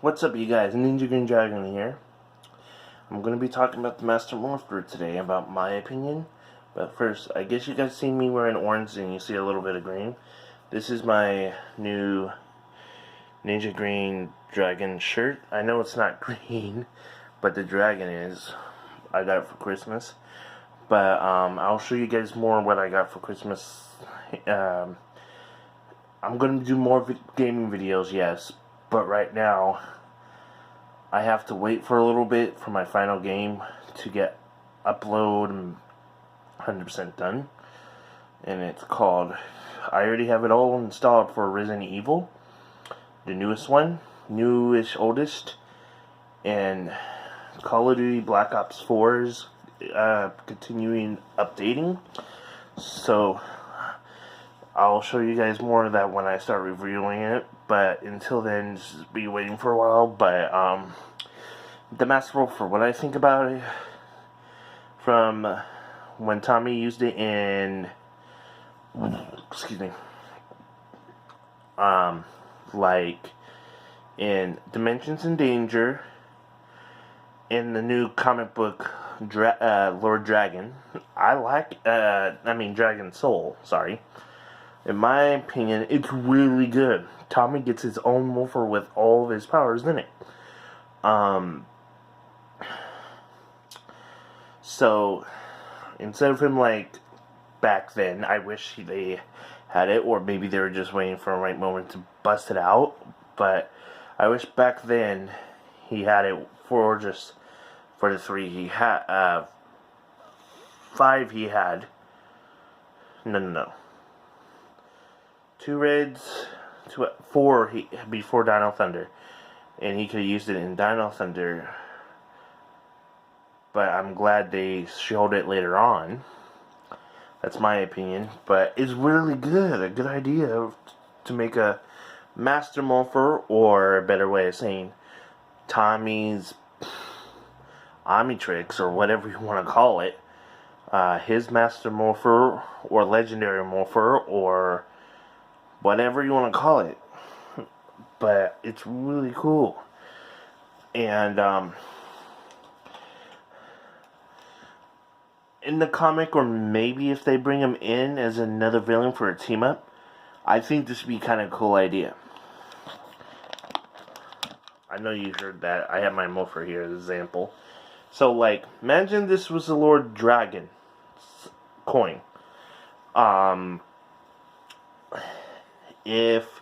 What's up, you guys? Ninja Green Dragon here. I'm going to be talking about the Master Morpher today, about my opinion. But first, I guess you guys see me wearing orange and you see a little bit of green. This is my new Ninja Green Dragon shirt. I know it's not green, but the dragon is. I got it for Christmas. But I'll show you guys more what I got for Christmas. I'm going to do more gaming videos, yes. But right now, I have to wait for a little bit for my final game to get upload and 100% done. And it's called, I already have it all installed for Resident Evil. The newest one, newish, oldest. And Call of Duty Black Ops 4 is continuing updating. So I'll show you guys more of that when I start reviewing it. But until then, just be waiting for a while. But the Master Morpher, what I think about it from when Tommy used it in, excuse me, like in Dimensions in Danger, in the new comic book Lord Dragon. Dragon Soul, sorry. In my opinion, it's really good. Tommy gets his own morpher with all of his powers in it. So, instead of him like back then, I wish they had it, or maybe they were just waiting for a right moment to bust it out. But I wish back then he had it for the 3 he had, 5 he had. No. 2 reds, 4 before Dino Thunder, and he could have used it in Dino Thunder. But I'm glad they showed it later on. That's my opinion. But it's really good. A good idea to make a Master Morpher, or a better way of saying Tommy's Omnitrix, or whatever you want to call it. His Master Morpher, or Legendary Morpher, or whatever you want to call it. But it's really cool. And in the comic, or maybe if they bring him in as another villain for a team up, I think this would be kind of a cool idea. I know you heard that. I have my Morpher here as an example. So, like, imagine this was the Lord Dragon coin. If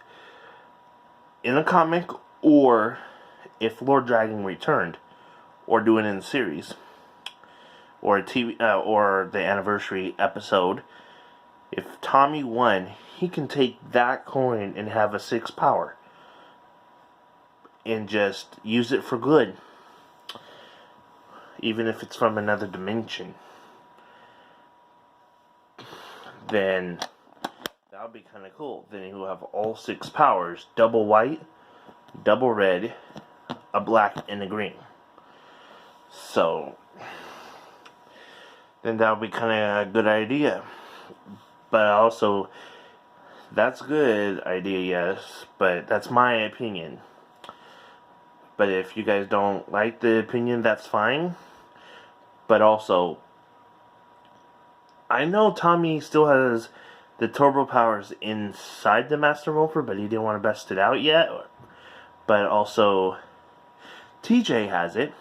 in a comic, or if Lord Dragon returned, or do it in a series, or a TV, or the anniversary episode, if Tommy won, he can take that coin and have a 6 power, and just use it for good, even if it's from another dimension. Then that would be kind of cool. Then he will have all 6 powers: double white, double red, a black, and a green. So then that would be kind of a good idea. But also, that's a good idea, yes, but that's my opinion. But if you guys don't like the opinion, that's fine. But also, I know Tommy still has the turbo powers inside the Master Morpher, but he didn't want to bust it out yet. But also, TJ has it.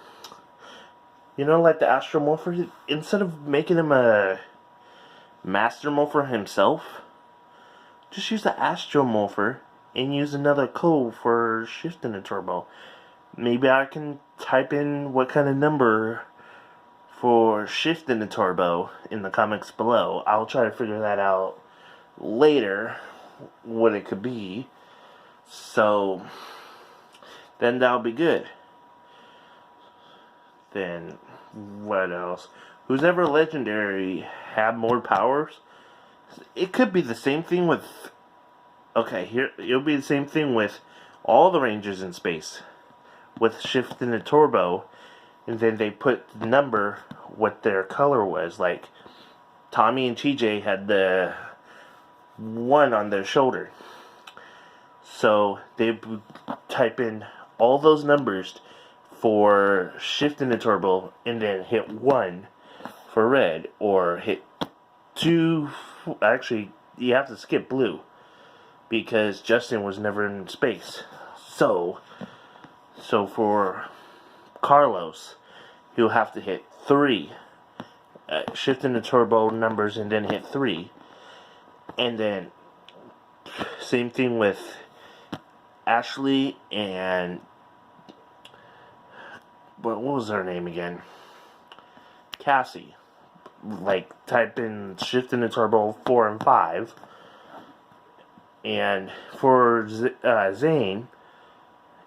You know, like the Astro Morpher, instead of making him a Master Morpher himself, just use the Astro Morpher and use another code for shifting the turbo. Maybe I can type in what kind of number for shifting the turbo in the comments below. I'll try to figure that out later, what it could be. So then that'll be good. Then what else? Who's ever legendary have more powers? It could be the same thing with, okay, here it'll be the same thing with all the Rangers in space, with shifting the turbo, and then they put the number what their color was. Like Tommy and TJ had the 1 on their shoulder, so they type in all those numbers for shifting the turbo and then hit 1 for red, or hit 2. Actually, you have to skip blue because Justin was never in space. So for Carlos, he'll have to hit 3, shifting the turbo numbers and then hit 3. And then same thing with Ashley and what was her name again? Cassie. Like, type in shifting the turbo 4 and 5. And for Zane,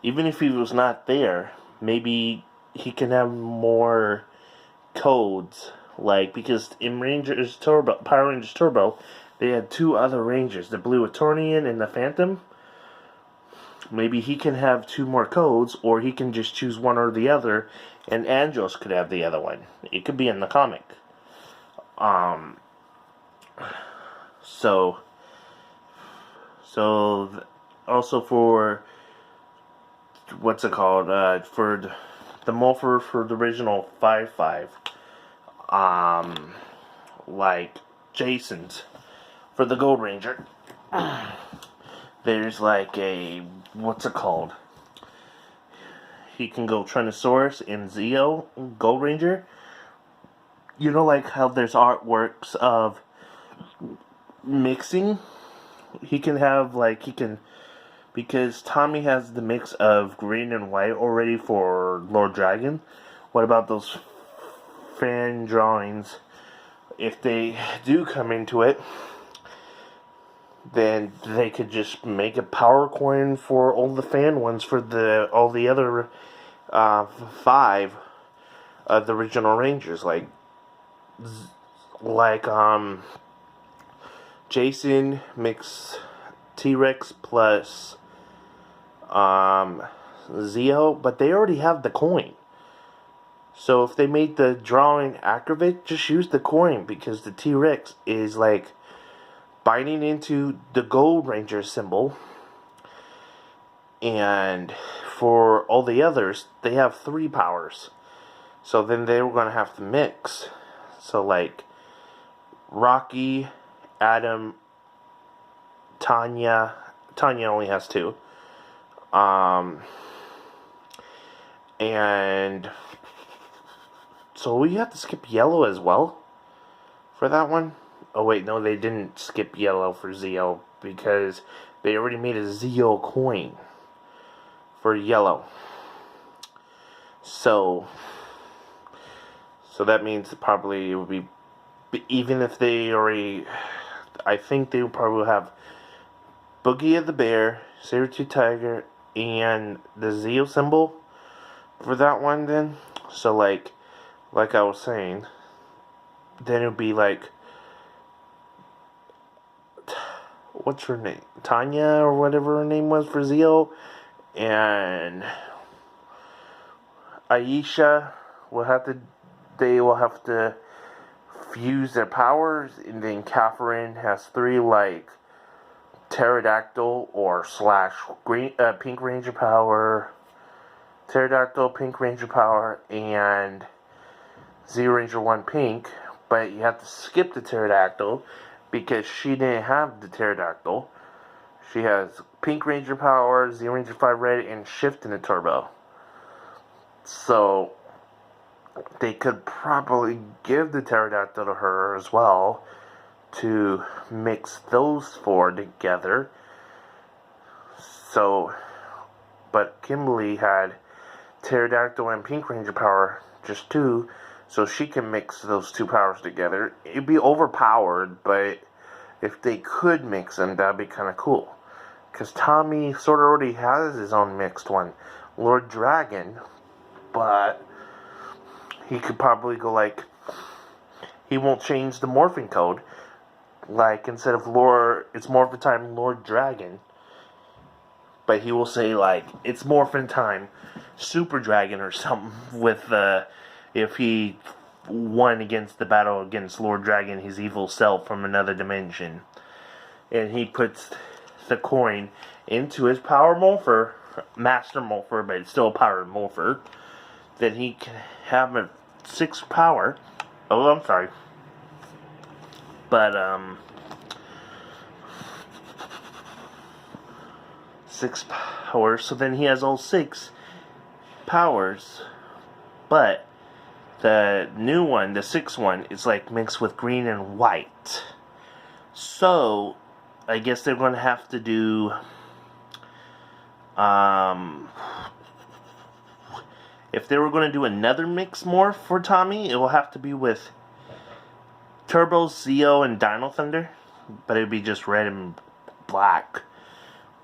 even if he was not there, maybe he can have more codes. Like, because in Rangers Turbo, Power Rangers Turbo, they had 2 other Rangers, the Blue Eternian and the Phantom. Maybe he can have 2 more codes, or he can just choose one or the other, and Angelos could have the other one. It could be in the comic. Also for what's it called? For the morpher for the original 5-5, like Jason's for the Gold Ranger. There's like a what's it called? He can go Tyrannosaurus and Zeo Gold Ranger. You know, like how there's artworks of mixing? He can have, like, because Tommy has the mix of green and white already for Lord Dragon. What about those fan drawings? If they do come into it, then they could just make a power coin for all the fan ones for all the other 5 of the original Rangers, like Jason mix T-Rex plus Zeo, but they already have the coin. So if they made the drawing accurate, just use the coin, because the T-Rex is like binding into the Gold Ranger symbol. And for all the others, they have 3 powers. So then they were going to have to mix. So like Rocky, Adam, Tanya only has 2. And so we have to skip yellow as well for that one. Oh wait, no, they didn't skip yellow for Zeo, because they already made a Zeo coin for yellow. So that means probably it would be, even if they already, I think they would probably have Boogie of the Bear, Saber-Tooth Tiger, and the Zeo symbol for that one then. So like I was saying, then it would be like, what's her name? Tanya, or whatever her name was for Zeo, and Aisha they will have to fuse their powers, and then Catherine has 3 like Pterodactyl or / green Pink Ranger power, Pterodactyl, Pink Ranger power, and Zeo Ranger 1 Pink. But you have to skip the Pterodactyl because she didn't have the Pterodactyl. She has Pink Ranger power, Zeo Ranger 5 Red, and Shift in the Turbo. So they could probably give the Pterodactyl to her as well to mix those 4 together. So, but Kimberly had Pterodactyl and Pink Ranger power, just 2, so she can mix those 2 powers together. It'd be overpowered, but if they could mix them, that'd be kind of cool. Because Tommy sort of already has his own mixed one, Lord Dragon, but he could probably go like, he won't change the morphing code. Like, instead of it's morphin' time Lord Dragon, but he will say like, it's morphin' time Super Dragon or something, with if he won against the battle against Lord Dragon, his evil self from another dimension. And he puts the coin into his power morpher, Master Morpher, but it's still a powered Morpher, then he can have a 6 power. Oh, I'm sorry. But, 6 powers, so then he has all 6 powers, but the new one, the 6th one, is like mixed with green and white. So, I guess they're going to have to do, if they were going to do another mix morph for Tommy, it will have to be with Turbo, Zeo, and Dino Thunder, but it would be just red and black.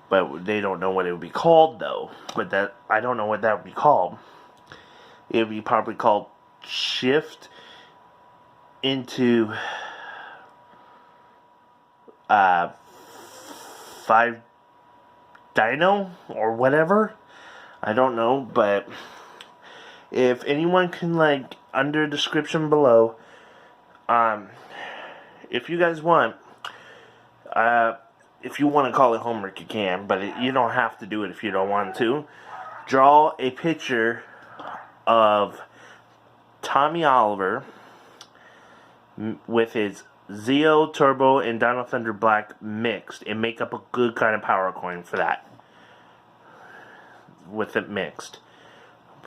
But they don't know what it would be called, though. But that, I don't know what that would be called. It would be probably called Shift into 5 Dino or whatever. I don't know, but if anyone can, like, under description below, if you guys want, if you want to call it homework, you can, but you don't have to do it if you don't want to. Draw a picture of Tommy Oliver with his Zeo, Turbo, and Dino Thunder Black mixed, and make up a good kind of power coin for that. With it mixed.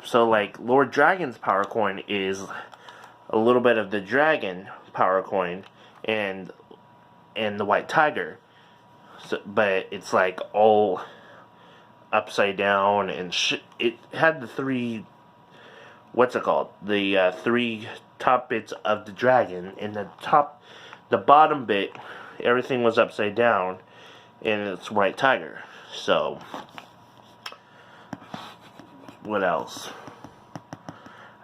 So, like, Lord Dragon's power coin is a little bit of the Dragon power coin and the White Tiger. So, but it's like all upside down, and it had the 3, what's it called? The 3 top bits of the dragon, and the bottom bit, everything was upside down, and it's White Tiger. So, what else?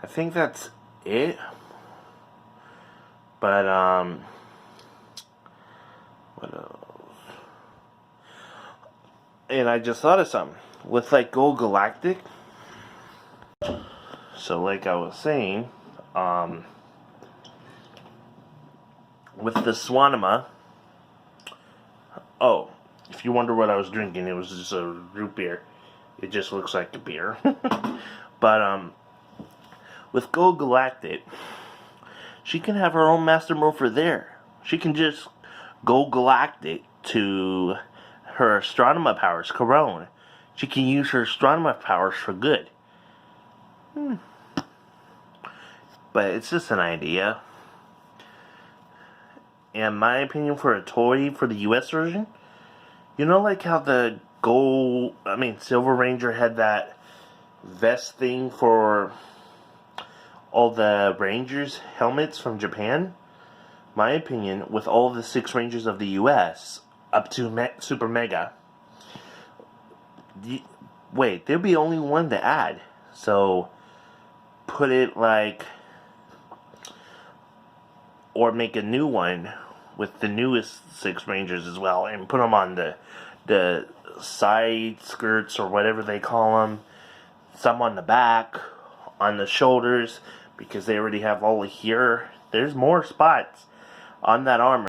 I think that's it. But, what else? And I just thought of something. With, like, Gold Galactic. So, like I was saying, with the Swanima. Oh, if you wonder what I was drinking, it was just a root beer. It just looks like a beer. But, with Gold Galactic, she can have her own Master Morpher there. She can just go Galactic to her Astronema powers, Corone. She can use her Astronema powers for good. But it's just an idea. And my opinion for a toy for the US version, you know, like how the Silver Ranger had that vest thing for all the Rangers helmets from Japan? My opinion, with all the 6 Rangers of the US up to Super Mega, wait, there'll be only one to add. So put it like, or make a new one with the newest 6 Rangers as well, and put them on the side skirts or whatever they call them. Some on the back, on the shoulders, because they already have all of here. There's more spots on that armor.